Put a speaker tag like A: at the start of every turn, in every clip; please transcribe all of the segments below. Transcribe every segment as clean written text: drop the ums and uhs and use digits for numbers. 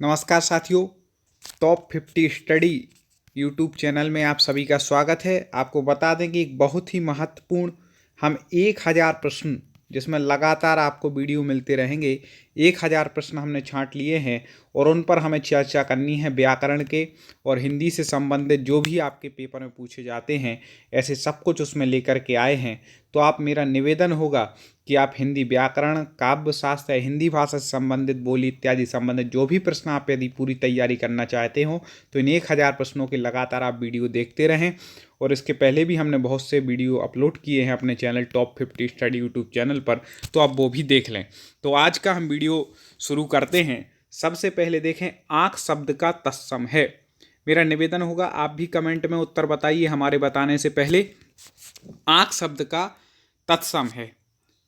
A: नमस्कार साथियों, top 50 study YouTube channel में आप सभी का स्वागत है। आपको बता दें कि एक बहुत ही महत्वपूर्ण हम 1000 प्रश्न जिसमें लगातार आपको वीडियो मिलते रहेंगे। 1000 प्रश्न हमने छांट लिए हैं और उन पर हमें चर्चा करनी है। व्याकरण के और हिंदी से संबंधित जो भी आपके पेपर में पूछे जाते हैं, ऐसे सब कुछ उसमें लेकर के आए हैं। तो आप मेरा निवेदन होगा कि आप हिंदी व्याकरण, काव्य शास्त्र या हिंदी भाषा से संबंधित, बोली इत्यादि संबंधित जो भी प्रश्न आप यदि पूरी तैयारी करना चाहते हो तो इन 1000 प्रश्नों के लगातार आप वीडियो देखते रहें। और इसके पहले भी हमने बहुत से वीडियो अपलोड किए हैं अपने channel top 50 study YouTube channel पर, तो आप वो भी देख लें। तो आज का हम वीडियो शुरू करते हैं। सबसे पहले देखें, आँख शब्द का तत्सम है। मेरा निवेदन होगा आप भी कमेंट में उत्तर बताइए हमारे बताने से पहले। आँख शब्द का तत्सम है,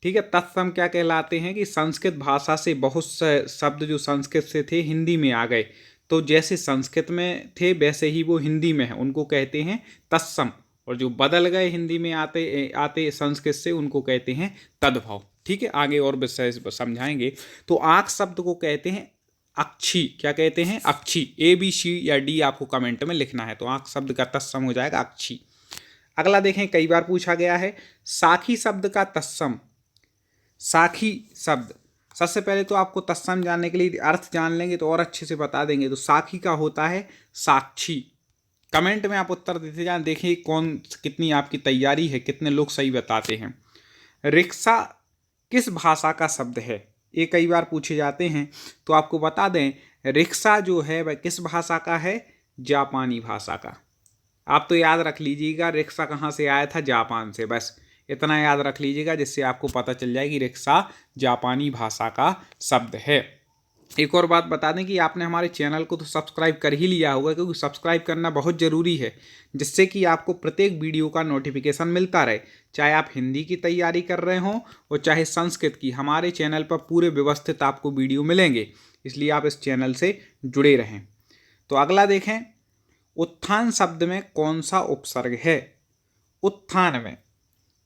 A: ठीक है। तत्सम क्या कहलाते हैं कि संस्कृत भाषा से बहुत से शब्द जो संस्कृत से थे हिंदी में आ गए, तो जैसे संस्कृत में थे वैसे ही वो हिंदी में है, उनको कहते हैं तत्सम। और जो बदल गए हिंदी में आते आते संस्कृत से, उनको कहते हैं तद्भव। ठीक है, आगे और विषय समझाएंगे। तो आँख शब्द को कहते हैं अक्षी। क्या कहते हैं? अक्षी। ABC या D आपको कमेंट में लिखना है। तो आँख शब्द का तत्सम हो जाएगा अक्षी। अगला देखें, कई बार पूछा गया है, साखी शब्द का तत्सम। साखी शब्द, सबसे पहले तो आपको तत्सम जानने के लिए अर्थ जान लेंगे तो और अच्छे से बता देंगे। तो साखी का होता है साक्षी। कमेंट में आप उत्तर देते जाएं, देखिए कौन कितनी आपकी तैयारी है, कितने लोग सही बताते हैं। रिक्शा किस भाषा का शब्द है? ये कई बार पूछे जाते हैं, तो आपको बता दें रिक्शा जो है वह किस भाषा का है? जापानी भाषा का। आप तो याद रख लीजिएगा रिक्शा कहाँ से आया था? जापान से। बस इतना याद रख लीजिएगा जिससे आपको पता चल जाए कि रिक्शा जापानी भाषा का शब्द है। एक और बात बता दें कि आपने हमारे चैनल को तो सब्सक्राइब कर ही लिया होगा, क्योंकि सब्सक्राइब करना बहुत ज़रूरी है, जिससे कि आपको प्रत्येक वीडियो का नोटिफिकेशन मिलता रहे। चाहे आप हिंदी की तैयारी कर रहे हों और चाहे संस्कृत की, हमारे चैनल पर पूरे व्यवस्थित आपको वीडियो मिलेंगे। इसलिए आप इस चैनल से जुड़े रहें। तो अगला देखें, उत्थान शब्द में कौन सा उपसर्ग है? उत्थान में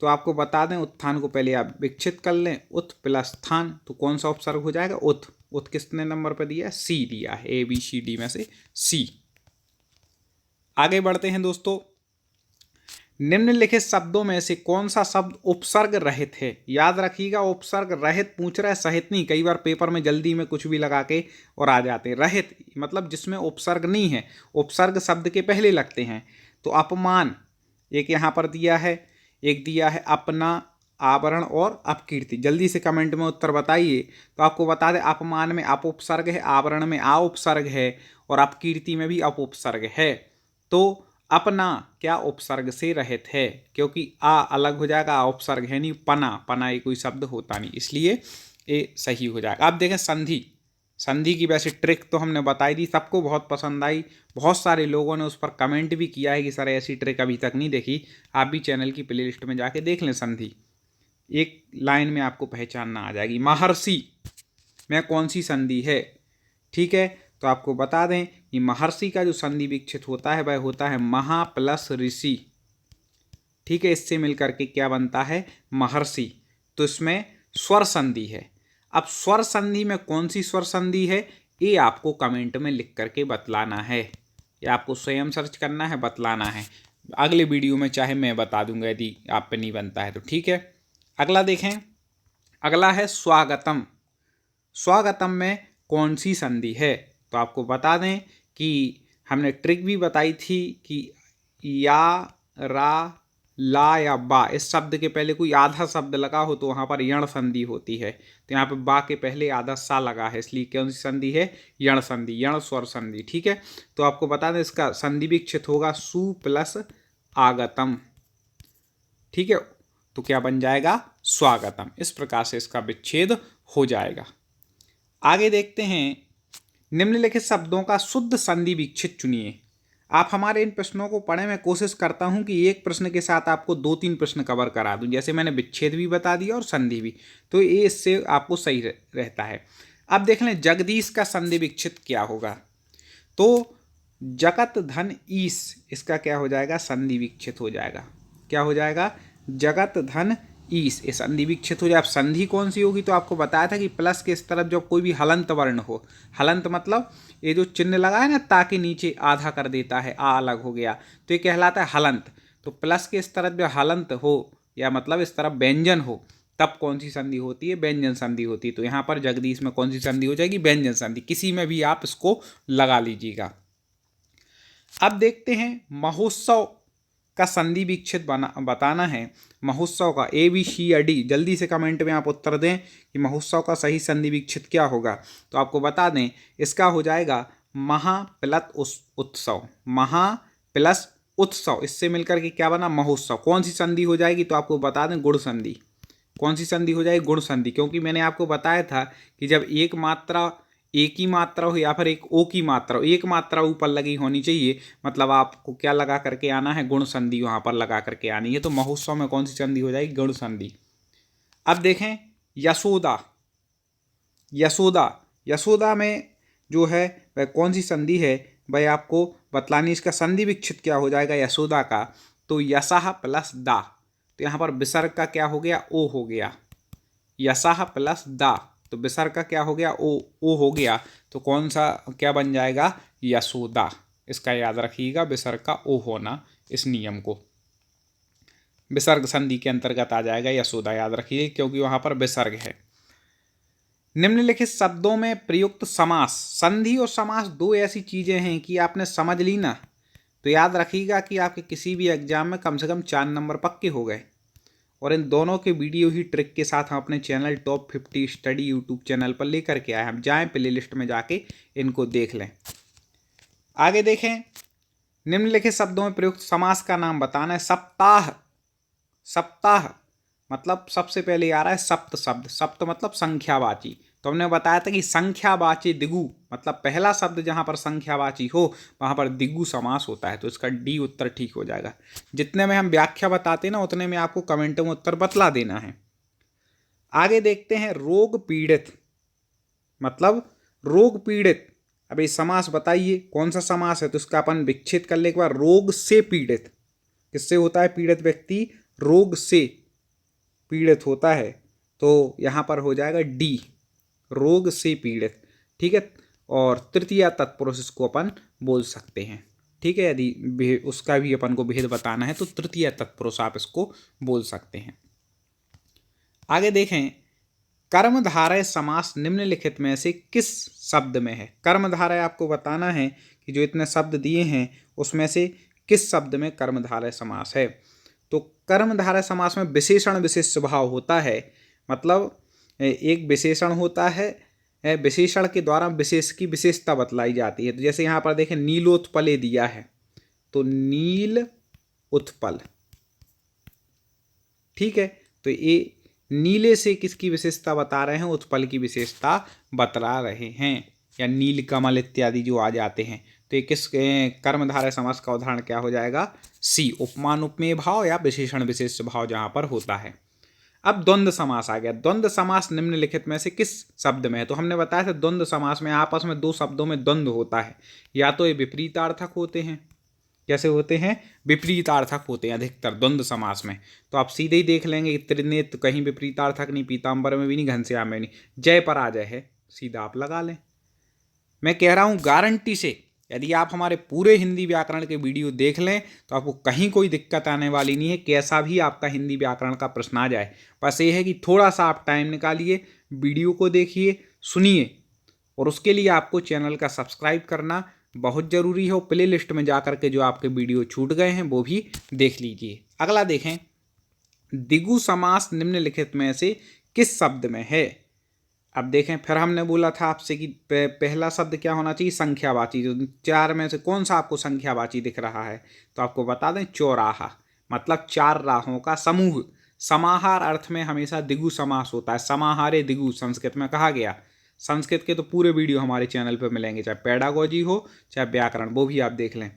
A: तो आपको बता दें, उत्थान को पहले आप विकसित कर लें। उत प्लस थान, तो कौन सा उपसर्ग हो जाएगा? उत। उत किसने नंबर पर दिया है? सी दिया है। ABCD में से सी। आगे बढ़ते हैं दोस्तों। निम्नलिखित शब्दों में से कौन सा शब्द उपसर्ग रहित है? याद रखिएगा, उपसर्ग रहित पूछ रहा है, सहित नहीं। कई बार पेपर में जल्दी में कुछ भी लगा के और आ जाते हैं। रहित मतलब जिसमें उपसर्ग नहीं है, उपसर्ग शब्द के पहले लगते हैं। तो अपमान एक यहाँ पर दिया है, एक दिया है अपना, आवरण और अपकीर्ति। जल्दी से कमेंट में उत्तर बताइए। तो आपको बता दें, अपमान में अप उपसर्ग है, आवरण में आ उपसर्ग है और अपकीर्ति में भी अप उपसर्ग है। तो अपना क्या उपसर्ग से रहित है? क्योंकि आ अलग हो जाएगा, आ उपसर्ग है नहीं। पना, पना ये कोई शब्द होता नहीं, इसलिए ये सही हो जाएगा। अब देखें संधि। संधि की वैसे ट्रिक तो हमने बताई दी, सबको बहुत पसंद आई। बहुत सारे लोगों ने उस पर कमेंट भी किया है कि सर ऐसी ट्रिक अभी तक नहीं देखी। आप भी चैनल की प्लेलिस्ट में जाके देख लें। संधि एक लाइन में आपको पहचानना आ जाएगी। महर्षि में कौन सी संधि है? ठीक है, तो आपको बता दें कि महर्षि का जो संधि विकसित होता है वह होता है महा प्लस ऋषि। ठीक है, इससे मिलकर के क्या बनता है? महर्षि। तो इसमें स्वर संधि है। अब स्वर संधि में कौन सी स्वर संधि है, ये आपको कमेंट में लिख करके बतलाना है। ये आपको स्वयं सर्च करना है, बतलाना है। अगले वीडियो में चाहे मैं बता दूंगा यदि आप पे नहीं बनता है तो। ठीक है, अगला देखें। अगला है स्वागतम। स्वागतम में कौन सी संधि है? तो आपको बता दें कि हमने ट्रिक भी बताई थी कि या, रा, ला या बा, इस शब्द के पहले कोई आधा शब्द लगा हो तो वहाँ पर यण संधि होती है। तो यहाँ पे बा के पहले आधा सा लगा है, इसलिए कौन सी संधि है? यण संधि, यण स्वर संधि। ठीक है, तो आपको बता दें इसका संधि विकसित होगा सु प्लस आगतम। ठीक है, तो क्या बन जाएगा? स्वागतम। इस प्रकार से इसका विच्छेद हो जाएगा। आगे देखते हैं, निम्नलिखित शब्दों का शुद्ध संधि विच्छेद चुनिए। आप हमारे इन प्रश्नों को पढ़ें। मैं कोशिश करता हूं कि एक प्रश्न के साथ आपको 2-3 प्रश्न कवर करा दूं। जैसे मैंने विच्छेद भी बता दिया और संधि भी, तो ये इससे आपको सही रहता है। अब देख लें, जगदीश का संधि विच्छेद क्या होगा? तो जगत धन ईश, इसका क्या हो जाएगा? संधि विच्छेद हो जाएगा। क्या हो जाएगा? जगत धन ईस, ये संधि विच्छेद हो जाए। अब संधि कौन सी होगी, तो आपको बताया था कि प्लस के इस तरफ जब कोई भी हलंत वर्ण हो, हलंत मतलब ये जो चिन्ह लगा है ना ताकि नीचे आधा कर देता है, आ अलग हो गया, तो ये कहलाता है हलंत। तो प्लस के इस तरफ जो हलंत हो या मतलब इस तरफ व्यंजन हो, तब कौन सी संधि होती है, व्यंजन संधि होती है। तो यहाँ पर जगदीश में कौन सी संधि हो जाएगी, व्यंजन संधि। किसी में भी आप इसको लगा लीजिएगा। अब देखते हैं महोत्सव का संधि विच्छेद बताना है। महोत्सव का ए बी सी या डी, जल्दी से कमेंट में आप उत्तर दें कि महोत्सव का सही संधि विच्छेद क्या होगा। तो आपको बता दें, इसका हो जाएगा महा प्लस उत्सव, महा प्लस उत्सव, इससे मिलकर के क्या बना, महोत्सव। कौन सी संधि हो जाएगी, तो आपको बता दें गुण संधि। कौन सी संधि हो जाएगी, गुण संधि, क्योंकि मैंने आपको बताया था कि जब एक मात्रा एक ही मात्रा हो या फिर एक ओ की मात्रा हो, एक मात्रा ऊपर लगी होनी चाहिए, मतलब आपको क्या लगा करके आना है, गुण संधि वहां पर लगा करके आनी है। तो महोत्सव में कौन सी संधि हो जाएगी, गुण संधि। अब देखें यशोदा, यशोदा, यशोदा में जो है वह कौन सी संधि है, वह आपको बतलानी। इसका संधि विच्छेद क्या हो जाएगा यशोदा का, तो यशाह प्लस दा, तो यहाँ पर विसर्ग का क्या हो गया, ओ हो गया, यशाह प्लस दा, तो विसर्ग का क्या हो गया, ओ हो गया। तो कौन सा क्या बन जाएगा, यशोदा। इसका याद रखिएगा, विसर्ग का ओ होना, इस नियम को विसर्ग संधि के अंतर्गत आ जाएगा यशोदा, याद रखिए, क्योंकि वहां पर विसर्ग है। निम्नलिखित शब्दों में प्रयुक्त समास, संधि और समास दो ऐसी चीजें हैं कि आपने समझ ली ना, तो याद रखिएगा कि आपके किसी भी एग्जाम में कम से कम 4 नंबर पक्के हो गए। और इन दोनों के वीडियो ही ट्रिक के साथ हम अपने channel top 50 study YouTube channel पर लेकर के आए। हम जाएं प्ले लिस्ट में जाके इनको देख लें। आगे देखें, निम्नलिखित शब्दों में प्रयुक्त समास का नाम बताना है। सप्ताह, सप्ताह मतलब सबसे पहले आ रहा है सप्त शब्द, सप्त मतलब संख्यावाची। तो हमने बताया था कि संख्यावाची दिगु, मतलब पहला शब्द जहां पर संख्यावाची हो वहां पर दिगु समास होता है। तो इसका डी उत्तर ठीक हो जाएगा। जितने में हम व्याख्या बताते ना उतने में आपको कमेंट में उत्तर बतला देना है। आगे देखते हैं रोग पीड़ित, मतलब रोग पीड़ित। अब ये समास बताइए कौन सा समास है, तो इसका अपन विच्छेद कर ले एक बार। रोग से पीड़ित, किससे होता है पीड़ित व्यक्ति, रोग से पीड़ित होता है। तो यहाँ पर हो जाएगा डी, रोग से पीड़ित, ठीक है। और तृतीय तत्पुरुष इसको अपन बोल सकते हैं, ठीक है। यदि उसका भी अपन को भेद बताना है तो तृतीय तत्पुरुष आप इसको बोल सकते हैं। आगे देखें, कर्मधारय समास निम्नलिखित में से किस शब्द में है। कर्मधारय आपको बताना है कि जो इतने शब्द दिए हैं उसमें से किस शब्द में कर्मधारय समास है। तो कर्मधारय समास में विशेषण विशेष स्वभाव होता है, मतलब एक विशेषण होता है, विशेषण के द्वारा विशेष की विशेषता बतलाई जाती है। तो जैसे यहाँ पर देखें नीलोत्पले दिया है, तो नील उत्पल, ठीक है। तो ये नीले से किसकी विशेषता बता रहे हैं, उत्पल की विशेषता बतला रहे हैं, या नील कमल इत्यादि जो आ जाते हैं। तो ये किस कर्मधारय समास का उदाहरण क्या हो जाएगा, सी, उपमान उपमेय भाव या विशेषण विशेष भाव जहां पर होता है। अब द्वंद्व समास आ गया। द्वंद्व समास निम्नलिखित में से किस शब्द में है। तो हमने बताया था द्वंद्व समास में आपस में दो शब्दों में द्वंद्व होता है, या तो ये विपरीतार्थक होते हैं, कैसे होते हैं, विपरीतार्थक होते हैं अधिकतर द्वंद्व समास में। तो आप सीधे ही देख लेंगे, त्रिनेत तो कहीं विपरीतार्थक नहीं, पीताम्बर में भी नहीं, घनश्याम में नहीं, जय पर आ जाए है, सीधा आप लगा लें। मैं कह रहा हूं गारंटी से, यदि आप हमारे पूरे हिंदी व्याकरण के वीडियो देख लें तो आपको कहीं कोई दिक्कत आने वाली नहीं है। कैसा भी आपका हिंदी व्याकरण का प्रश्न आ जाए, बस ये है कि थोड़ा सा आप टाइम निकालिए, वीडियो को देखिए, सुनिए, और उसके लिए आपको चैनल का सब्सक्राइब करना बहुत ज़रूरी है। प्ले लिस्ट में जा करके जो आपके वीडियो छूट गए हैं वो भी देख लीजिए। अगला देखें, दिगु समास निम्नलिखित में से किस शब्द में है। अब देखें, फिर हमने बोला था आपसे कि पहला शब्द क्या होना चाहिए, संख्यावाची। जो 4 में से कौन सा आपको संख्यावाची दिख रहा है, तो आपको बता दें चौराहा, मतलब 4 राहों का समूह। समाहार अर्थ में हमेशा दिगु समास होता है, समाहारे दिगु संस्कृत में कहा गया। संस्कृत के तो पूरे वीडियो हमारे चैनल पर मिलेंगे, चाहे पेडागोजी हो चाहे व्याकरण, वो भी आप देख लें।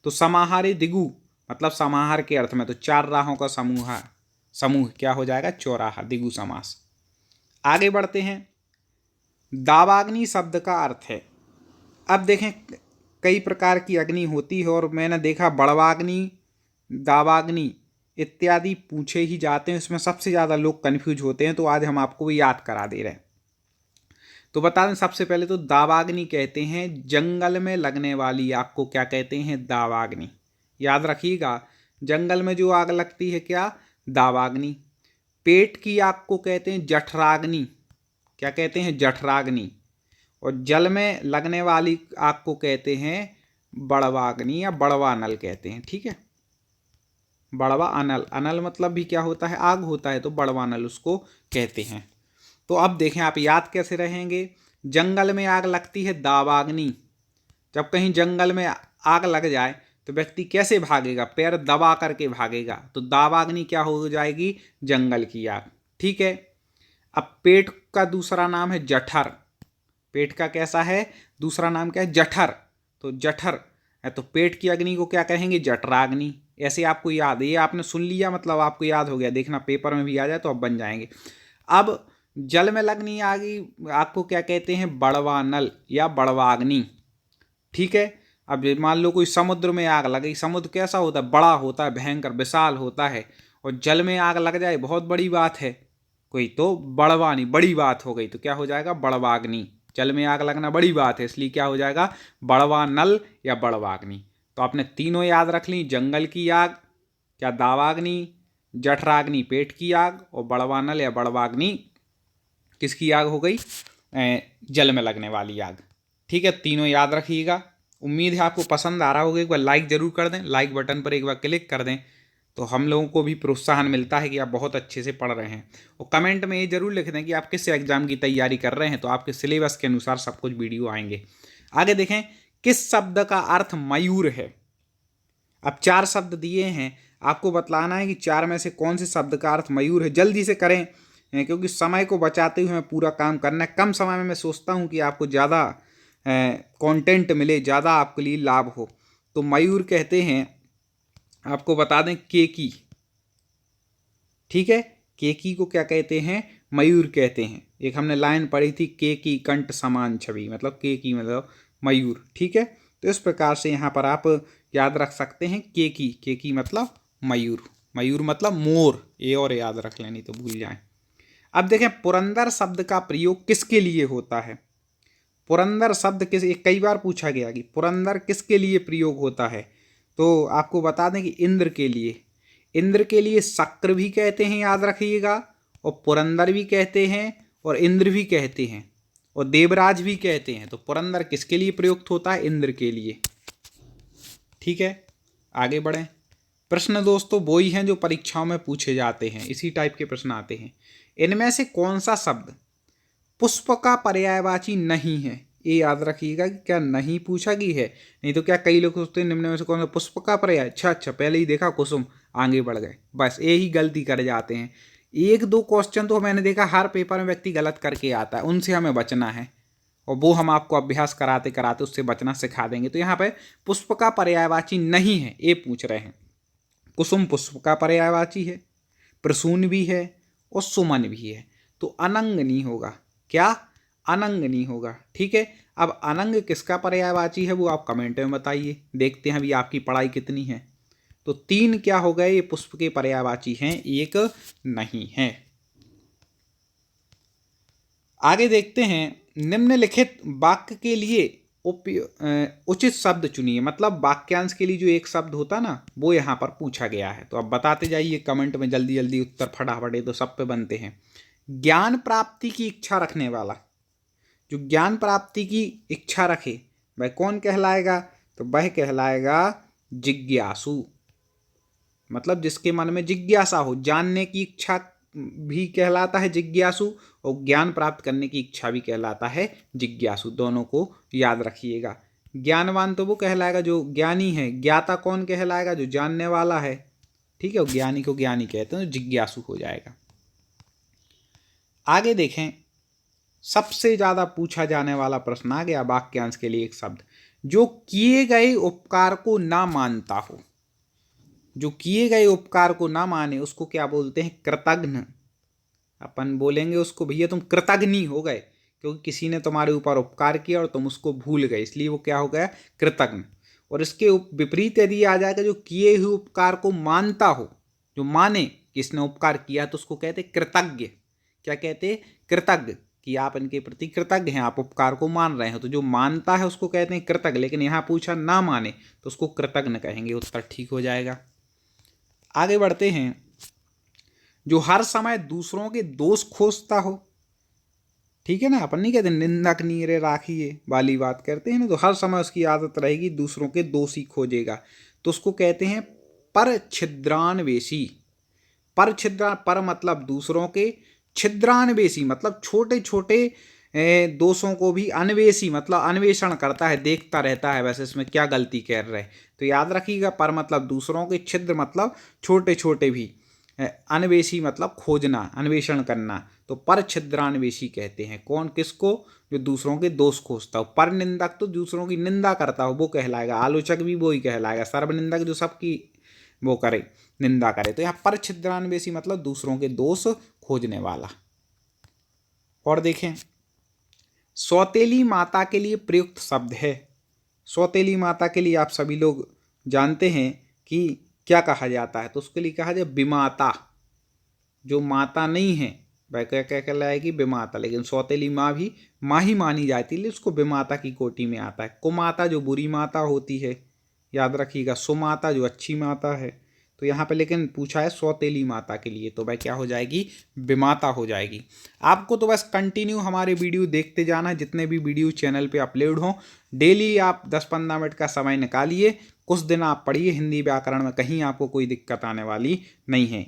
A: तो समाहारे दिगु मतलब समाहार के अर्थ में, तो 4 राहों का समूह क्या हो जाएगा, चौराहा, दिगु समास। आगे बढ़ते हैं, दावाग्नि शब्द का अर्थ है। अब देखें, कई प्रकार की अग्नि होती है, और मैंने देखा बड़वाग्नि, दावाग्नि, इत्यादि पूछे ही जाते हैं। इसमें सबसे ज़्यादा लोग कन्फ्यूज होते हैं, तो आज हम आपको वो याद करा दे रहे हैं। तो बता दें, सबसे पहले तो दावाग्नि कहते हैं जंगल में लगने वाली आग को क्या कहते हैं? दावाग्नि। याद रखिएगा, जंगल में जो आग लगती है क्या? दावाग्नि। पेट की आग को कहते हैं जठराग्नि। क्या कहते हैं? जठराग्नि। और जल में लगने वाली आग को कहते हैं बड़वाग्नि या बड़वा अनल कहते हैं। ठीक है, बड़वा अनल। अनल मतलब भी क्या होता है? आग होता है, तो बड़वा अनल उसको कहते हैं। तो अब देखें आप याद कैसे रहेंगे। जंगल में आग लगती है दावाग्नि। जब कहीं जंगल में आग लग जाए तो व्यक्ति कैसे भागेगा? पैर दबा करके भागेगा। तो दावाग्नि क्या हो जाएगी? जंगल की आग। ठीक है। अब पेट का दूसरा नाम है जठर। पेट का कैसा है? दूसरा नाम क्या है? जठर। तो जठर है, तो पेट की अग्नि को क्या कहेंगे? जठराग्नि। ऐसे आपको याद है, ये आपने सुन लिया मतलब आपको याद हो गया। देखना पेपर में भी आ जाए तो अब बन जाएंगे। अब जल में लगनी आग को क्या कहते हैं? बड़वानल या बड़वाग्नि। ठीक है। अब मान लो कोई समुद्र में आग लगी। समुद्र कैसा होता है? बड़ा होता है, भयंकर विशाल होता है। और जल में आग लग जाए, बहुत बड़ी बात है कोई, तो बड़वानी, बड़ी बात हो गई, तो क्या हो जाएगा? बड़वाग्नि। जल में आग लगना बड़ी बात है, इसलिए क्या हो जाएगा? बड़वानल या बड़वाग्नि। तो आपने तीनों याद रख ली। जंगल की आग क्या? दावाग्नि। जठराग्नि पेट की आग। और बड़वानल या बड़वाग्नि किसकी आग हो गई? जल में लगने वाली आग। ठीक है, तीनों याद रखिएगा। उम्मीद है आपको पसंद आ रहा होगा। एक बार लाइक जरूर कर दें, लाइक बटन पर एक बार क्लिक कर दें, तो हम लोगों को भी प्रोत्साहन मिलता है कि आप बहुत अच्छे से पढ़ रहे हैं। और कमेंट में ये जरूर लिख दें कि आप किस एग्जाम की तैयारी कर रहे हैं, तो आपके सिलेबस के अनुसार सब कुछ वीडियो आएंगे। आगे देखें, किस शब्द का अर्थ मयूर है? अब 4 शब्द दिए हैं, आपको बतलाना है कि 4 में से कौन से शब्द का अर्थ मयूर है। जल्दी से करें, क्योंकि समय को बचाते हुए हमें पूरा काम करना है। कम समय में मैं सोचता हूँ कि आपको ज़्यादा कंटेंट मिले, ज़्यादा आपके लिए लाभ हो। तो मयूर कहते हैं, आपको बता दें, केकी। ठीक है, केकी को क्या कहते हैं? मयूर कहते हैं। एक हमने लाइन पढ़ी थी, केकी कंठ समान छवि, मतलब केकी मतलब मयूर। ठीक है, तो इस प्रकार से यहाँ पर आप याद रख सकते हैं केकी। केकी मतलब मयूर। मयूर मतलब मोर। ये और याद रख लें, नहीं तो भूल जाएं। अब देखें, पुरंदर शब्द का प्रयोग किसके लिए होता है? पुरंदर शब्द कई बार पूछा गया कि पुरंदर किसके लिए प्रयोग होता है। तो आपको बता दें कि इंद्र के लिए। इंद्र के लिए शक्र भी कहते हैं, याद रखिएगा, और पुरंदर भी कहते हैं, और इंद्र भी कहते हैं, और देवराज भी कहते हैं। तो पुरंदर किसके लिए प्रयुक्त होता है? इंद्र के लिए। ठीक है, आगे बढ़ें। प्रश्न दोस्तों वो ही हैं जो परीक्षाओं में पूछे जाते हैं, इसी टाइप के प्रश्न आते हैं। इनमें से कौन सा शब्द पुष्प का पर्यायवाची नहीं है? ये याद रखिएगा कि क्या नहीं पूछा गई है। नहीं तो क्या कई लोग सोचते हैं निम्न में से कौन सा पुष्प का पर्याय? अच्छा पहले ही देखा कुसुम, आगे बढ़ गए, बस यही गलती कर जाते हैं। 1-2 क्वेश्चन तो मैंने देखा हर पेपर में व्यक्ति गलत करके आता है, उनसे हमें बचना है, और वो हम आपको अभ्यास कराते कराते उससे बचना सिखा देंगे। तो यहाँ पे पुष्प का पर्यायवाची नहीं है ये पूछ रहे हैं। कुसुम पुष्प का पर्यायवाची है, प्रसून भी है, और सुमन भी है। तो अनंग नहीं होगा। क्या? अनंग नहीं होगा। ठीक है, अब अनंग किसका पर्यायवाची है वो आप कमेंट में बताइए। देखते हैं अभी आपकी पढ़ाई कितनी है। तो 3 क्या हो गए? ये पुष्प के पर्यायवाची हैं, 1 नहीं है। आगे देखते हैं, निम्नलिखित वाक्य के लिए उचित शब्द चुनिए। मतलब वाक्यांश के लिए जो एक शब्द होता ना, वो यहाँ पर पूछा गया है। तो अब बताते जाइए कमेंट में, जल्दी जल्दी उत्तर फटाफट, तो सब पे बनते हैं। ज्ञान प्राप्ति की इच्छा रखने वाला, जो ज्ञान प्राप्ति की इच्छा रखे, वह कौन कहलाएगा? तो वह कहलाएगा जिज्ञासु। मतलब जिसके मन में जिज्ञासा हो, जानने की इच्छा भी कहलाता है जिज्ञासु, और ज्ञान प्राप्त करने की इच्छा भी कहलाता है जिज्ञासु। दोनों को याद रखिएगा। ज्ञानवान तो वो कहलाएगा जो ज्ञानी है, ज्ञाता कौन कहलाएगा? जो जानने वाला है। ठीक है, ज्ञानी को ज्ञानी कहते हैं, तो जिज्ञासु हो जाएगा। आगे देखें, सबसे ज्यादा पूछा जाने वाला प्रश्न आ गया वाक्यांश के लिए एक शब्द, जो किए गए उपकार को ना मानता हो। जो किए गए उपकार को ना माने उसको क्या बोलते हैं? कृतघ्न। अपन बोलेंगे उसको, भैया तुम कृतघ्नी हो गए, क्योंकि किसी ने तुम्हारे ऊपर उपकार किया और तुम उसको भूल गए, इसलिए वो क्या हो गया? कृतघ्न। और इसके विपरीत यदि आ जाएगा, जो किए हुए उपकार को मानता हो, जो माने कि इसने उपकार किया तो उसको कहते कृतज्ञ। क्या कहते? कृतज्ञ, कि आप इनके प्रति कृतज्ञ हैं, आप उपकार को मान रहे हो। तो जो मानता है उसको कहते हैं कृतज्ञ, लेकिन यहाँ पूछा ना माने तो उसको कृतज्ञ कहेंगे, उत्तर ठीक हो जाएगा। आगे बढ़ते हैं। जो हर समय दूसरों के दोष खोजता हो, ठीक है ना, अपन नहीं कहते निंदक नीरे राखिए वाली बात करते हैं ना, तो हर समय उसकी आदत रहेगी दूसरों के दोष ही खोजेगा, तो उसको कहते हैं परछिद्रान्वेषी। पर मतलब दूसरों के, छिद्रान्वेषी मतलब छोटे छोटे दोषों को भी, अन्वेषी मतलब अन्वेषण करता है, देखता रहता है वैसे इसमें क्या गलती कर रहे। तो याद रखिएगा, पर मतलब दूसरों के, छिद्र मतलब छोटे छोटे भी, अन्वेषी मतलब खोजना, अन्वेषण करना। तो पर छिद्रान्वेषी कहते हैं कौन, किसको? जो दूसरों के दोष खोजता हो। पर निंदक तो दूसरों की निंदा करता हो वो कहलाएगा, आलोचक भी वो ही कहलाएगा। सर्वनिंदक जो सबकी वो करे, निंदा करे। तो यहाँ पर छिद्रान्वेषी मतलब दूसरों के दोष खोजने वाला। और देखें, सौतेली माता के लिए प्रयुक्त शब्द है। सौतेली माता के लिए आप सभी लोग जानते हैं कि क्या कहा जाता है, तो उसके लिए कहा जाए विमाता। जो माता नहीं है वह क्या क्या कहलाएगी? विमाता। लेकिन सौतेली माँ भी माँ ही मानी जाती है, उसको विमाता की कोटि में आता है। कुमाता जो बुरी माता होती है, याद रखिएगा। सुमाता जो अच्छी माता है। तो यहाँ पे लेकिन पूछा है सौतेली माता के लिए, तो वह क्या हो जाएगी? विमाता हो जाएगी। आपको तो बस कंटिन्यू हमारे वीडियो देखते जाना, जितने भी वीडियो चैनल पे अपलोड हों। डेली आप 10-15 मिनट का समय निकालिए, कुछ दिन आप पढ़िए हिंदी व्याकरण में, कहीं आपको कोई दिक्कत आने वाली नहीं है।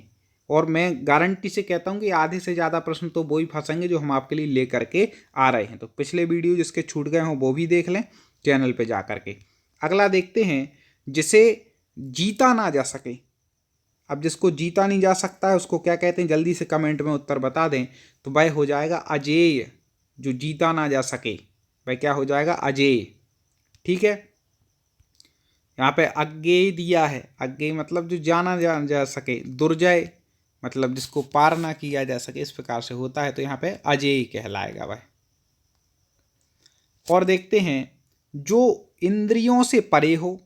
A: और मैं गारंटी से कहता हूँ कि आधे से ज़्यादा प्रश्न तो वो ही फंसेंगे जो हम आपके लिए ले करके आ रहे हैं। तो पिछले वीडियो जिसके छूट गए हों वो भी देख लें चैनल पे जा करके। अगला देखते हैं, जिसे जीता ना जा सके। अब जिसको जीता नहीं जा सकता है उसको क्या कहते हैं? जल्दी से कमेंट में उत्तर बता दें। तो वह हो जाएगा अजेय। जो जीता ना जा सके वह क्या हो जाएगा? अजेय। ठीक है। यहाँ पे अज्ञेय दिया है, अज्ञेय मतलब जो जाना जा सके। दुर्जय मतलब जिसको पार ना किया जा सके, इस प्रकार से होता है, तो यहाँ पे अजेय कहलाएगा वह। और देखते हैं, जो इंद्रियों से परे हो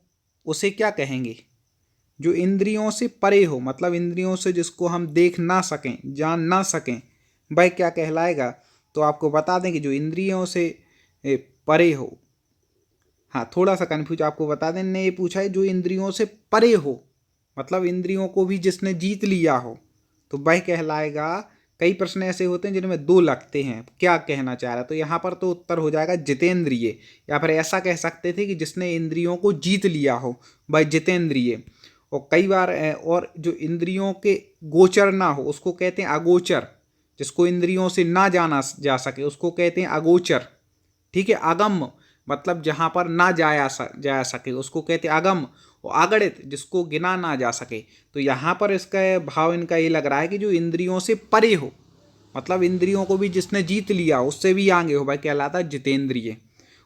A: उसे क्या कहेंगे? जो इंद्रियों से परे हो मतलब इंद्रियों से जिसको हम देख ना सकें, जान ना सकें, वह क्या कहलाएगा? तो आपको बता दें कि जो इंद्रियों से परे हो, हाँ थोड़ा सा कन्फ्यूज आपको बता दें, ने ये पूछा है जो इंद्रियों से परे हो मतलब इंद्रियों को भी जिसने जीत लिया हो, तो वह कहलाएगा। कई प्रश्न ऐसे होते हैं जिनमें दो लगते हैं, क्या कहना चाह रहा है? तो यहाँ पर तो उत्तर हो जाएगा जितेंद्रिय। या फिर ऐसा कह सकते थे कि जिसने इंद्रियों को जीत लिया हो, वह जितेंद्रिय। और कई बार और जो इंद्रियों के गोचर ना हो उसको कहते हैं अगोचर। जिसको इंद्रियों से ना जाना जा सके उसको कहते हैं अगोचर। ठीक है। अगम मतलब जहाँ पर ना जा सके उसको कहते हैं अगम। और अगणित जिसको गिना ना जा सके। तो यहाँ पर इसका भाव इनका ये लग रहा है कि जो इंद्रियों से परे हो मतलब इंद्रियों को भी जिसने जीत लिया उससे भी आगे हो, भाई कहलाता है जितेंद्रिय।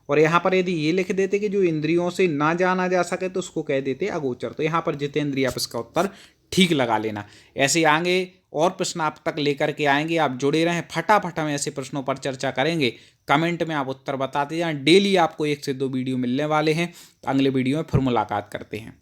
A: और यहाँ पर यदि ये लिख देते कि जो इंद्रियों से ना जाना जा सके तो उसको कह देते अगोचर। तो यहाँ पर जितेंद्रिय, आप इसका उत्तर ठीक लगा लेना। ऐसे आगे और प्रश्न आप तक लेकर के आएंगे, आप जुड़े रहें, फटाफट हम ऐसे प्रश्नों पर चर्चा करेंगे। कमेंट में आप उत्तर बताते जाएं। डेली आपको 1 से 2 वीडियो मिलने वाले हैं। अगले वीडियो में फिर मुलाकात करते हैं।